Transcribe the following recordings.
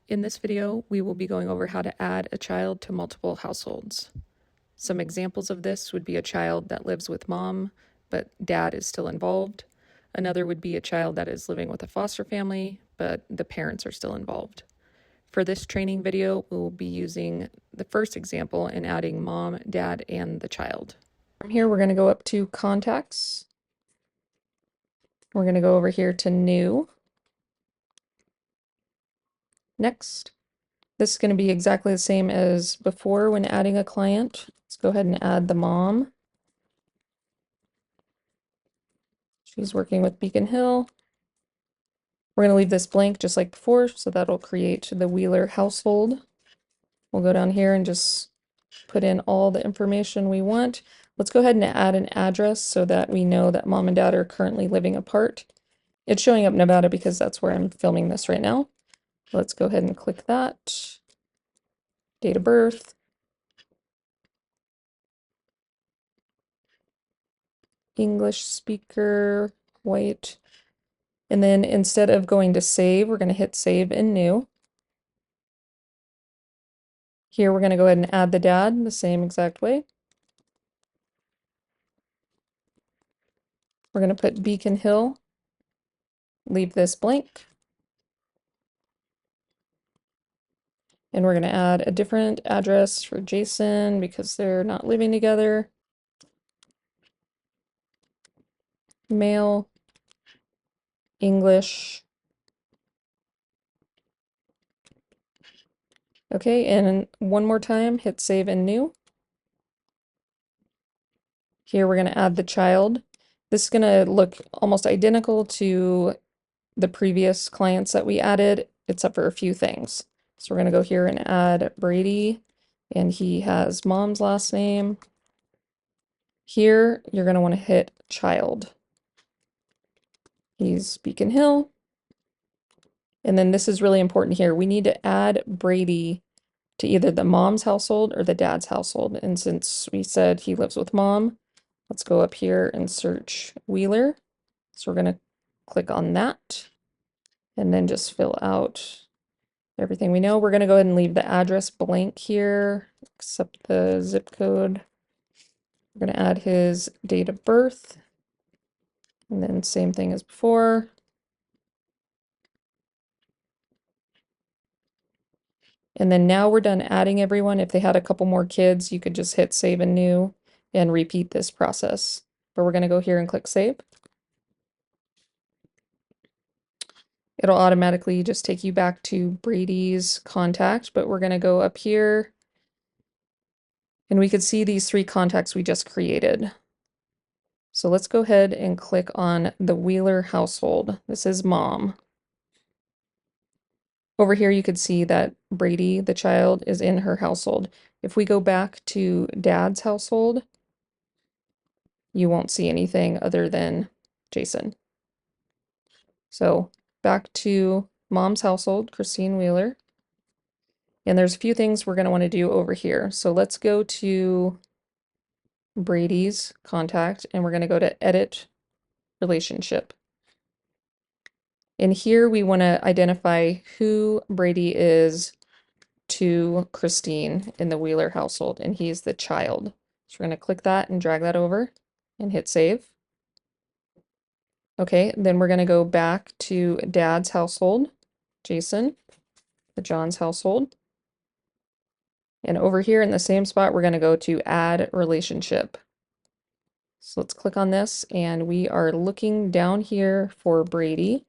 In this video, we will be going over how to add a child to multiple households. Some examples of this would be a child that lives with mom, but dad is still involved. Another would be a child that is living with a foster family, but the parents are still involved. For this training video, we'll be using the first example and adding mom, dad, and the child. From here, we're going to go up to contacts. We're going to go over here to new. Next. This is going to be exactly the same as before when adding a client. Let's go ahead and add the mom. She's working with Beacon Hill. We're going to leave this blank just like before, so that'll create the Wheeler household. We'll go down here and just put in all the information we want. Let's go ahead and add an address so that we know that mom and dad are currently living apart. It's showing up Nevada because that's where I'm filming this right now. Let's go ahead and click that. Date of birth. English speaker, white. And then instead of going to save, we're going to hit save in new. Here we're going to go ahead and add the dad the same exact way. We're going to put Beacon Hill, leave this blank. And we're going to add a different address for Jason because they're not living together. Male, English. Okay, and one more time, hit save in new. Here we're going to add the child. This is going to look almost identical to the previous clients that we added, except for a few things. So we're going to go here and add Brady, and he has mom's last name. Here, you're going to want to hit child. He's Beacon Hill. And then this is really important here. We need to add Brady to either the mom's household or the dad's household. And since we said he lives with mom, let's go up here and search Wheeler. So we're going to click on that and then just fill out everything we know. We're going to go ahead and leave the address blank here, except the zip code. We're going to add his date of birth. And then same thing as before. And then now we're done adding everyone. If they had a couple more kids, you could just hit save and new and repeat this process. But we're going to go here and click save. It'll automatically just take you back to Brady's contact, but we're going to go up here and we could see these 3 contacts we just created. So let's go ahead and click on the Wheeler household. This is mom. Over here, you could see that Brady, the child, is in her household. If we go back to dad's household, you won't see anything other than Jason. So back to mom's household, Christine Wheeler. And there's a few things we're going to want to do over here. So let's go to Brady's contact and we're going to go to edit relationship. And here we want to identify who Brady is to Christine in the Wheeler household, and he's the child. So we're going to click that and drag that over and hit save. Okay, then we're going to go back to dad's household, Jason, the John's household. And over here in the same spot, we're going to go to add relationship. So let's click on this, and we are looking down here for Brady.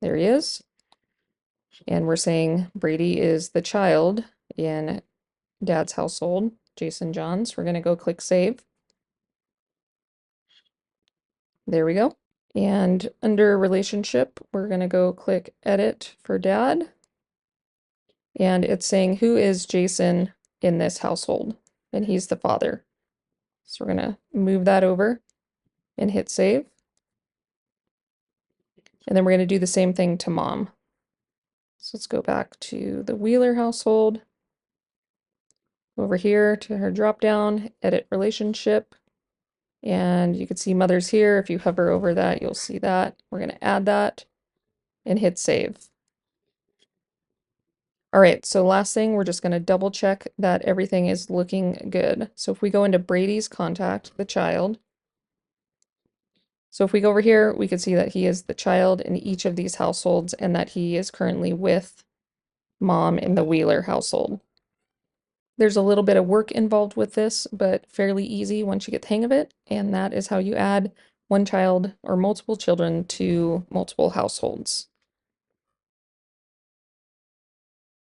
There he is. And we're saying Brady is the child in dad's household, Jason Johns. We're going to go click save. There we go. And under relationship, we're going to go click edit for dad. And it's saying who is Jason in this household, and he's the father. So we're going to move that over and hit save. And then we're going to do the same thing to mom. So let's go back to the Wheeler household. Over here to her drop down, edit relationship. And you can see mother's here. If you hover over that, you'll see that. We're going to add that and hit save. All right, so last thing, we're just going to double check that everything is looking good. So if we go into Brady's contact, the child. So if we go over here, we can see that he is the child in each of these households and that he is currently with mom in the Wheeler household. There's a little bit of work involved with this, but fairly easy once you get the hang of it. And that is how you add one child or multiple children to multiple households.